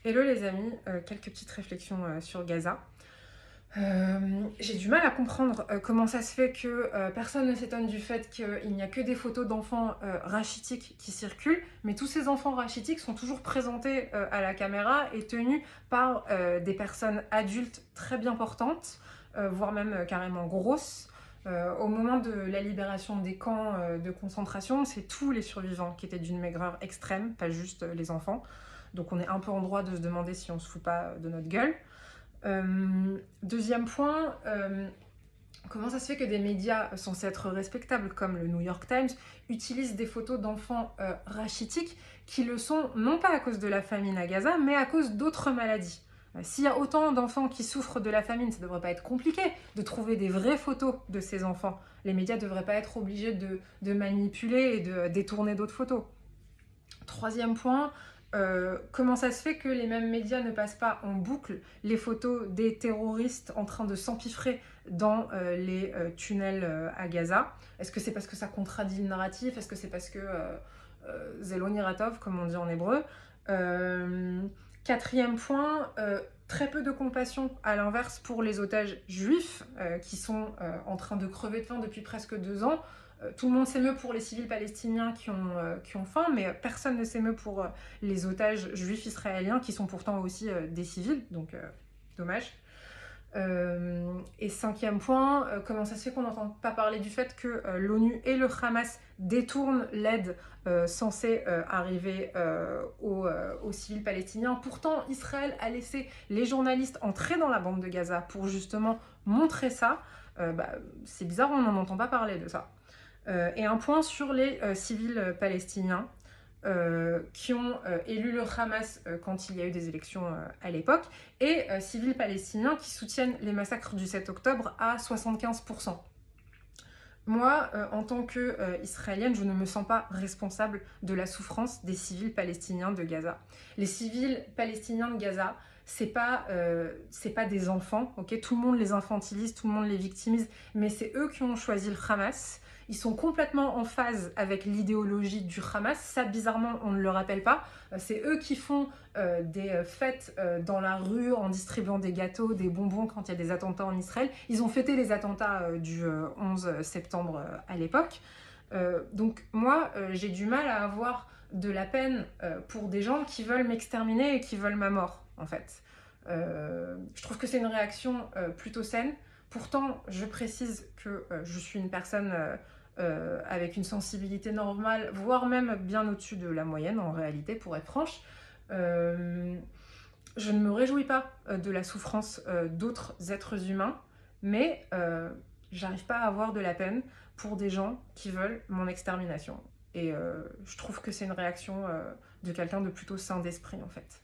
Hello les amis, quelques petites réflexions sur Gaza. J'ai du mal à comprendre comment ça se fait que personne ne s'étonne du fait qu'il n'y a que des photos d'enfants rachitiques qui circulent, mais tous ces enfants rachitiques sont toujours présentés à la caméra et tenus par des personnes adultes très bien portantes, voire même carrément grosses. Au moment de la libération des camps de concentration, c'est tous les survivants qui étaient d'une maigreur extrême, pas juste les enfants. Donc on est un peu en droit de se demander si on se fout pas de notre gueule. Deuxième point, comment ça se fait que des médias censés être respectables, comme le New York Times, utilisent des photos d'enfants rachitiques qui le sont non pas à cause de la famine à Gaza, mais à cause d'autres maladies. S'il y a autant d'enfants qui souffrent de la famine, ça ne devrait pas être compliqué de trouver des vraies photos de ces enfants. Les médias ne devraient pas être obligés de manipuler et de détourner d'autres photos. Troisième point, comment ça se fait que les mêmes médias ne passent pas en boucle les photos des terroristes en train de s'empiffrer dans les tunnels à Gaza? Est-ce que c'est parce que ça contradit le narratif? Est-ce que c'est parce que Zeloni Ratov, comme on dit en hébreu? Quatrième point, très peu de compassion à l'inverse pour les otages juifs qui sont en train de crever de faim depuis presque 2 ans. Tout le monde s'émeut pour les civils palestiniens qui ont faim, mais personne ne s'émeut pour les otages juifs israéliens qui sont pourtant aussi des civils, donc dommage. Et cinquième point, comment ça se fait qu'on n'entend pas parler du fait que l'ONU et le Hamas détournent l'aide censée arriver aux civils palestiniens. Pourtant, Israël a laissé les journalistes entrer dans la bande de Gaza pour justement montrer ça. C'est bizarre, on n'en entend pas parler de ça. Et un point sur les civils palestiniens qui ont élu le Hamas quand il y a eu des élections à l'époque, et civils palestiniens qui soutiennent les massacres du 7 octobre à 75%. Moi, en tant qu'Israélienne, je ne me sens pas responsable de la souffrance des civils palestiniens de Gaza. Les civils palestiniens de Gaza, c'est pas des enfants, ok? Tout le monde les infantilise, tout le monde les victimise, mais c'est eux qui ont choisi le Hamas. Ils sont complètement en phase avec l'idéologie du Hamas. Ça, bizarrement, on ne le rappelle pas. C'est eux qui font des fêtes dans la rue en distribuant des gâteaux, des bonbons quand il y a des attentats en Israël. Ils ont fêté les attentats du 11 septembre à l'époque. Donc moi, j'ai du mal à avoir de la peine pour des gens qui veulent m'exterminer et qui veulent ma mort, en fait. Je trouve que c'est une réaction plutôt saine. Pourtant, je précise que je suis une personne avec une sensibilité normale, voire même bien au-dessus de la moyenne en réalité, pour être franche. Je ne me réjouis pas de la souffrance d'autres êtres humains, mais j'arrive pas à avoir de la peine pour des gens qui veulent mon extermination. Et je trouve que c'est une réaction de quelqu'un de plutôt sain d'esprit en fait.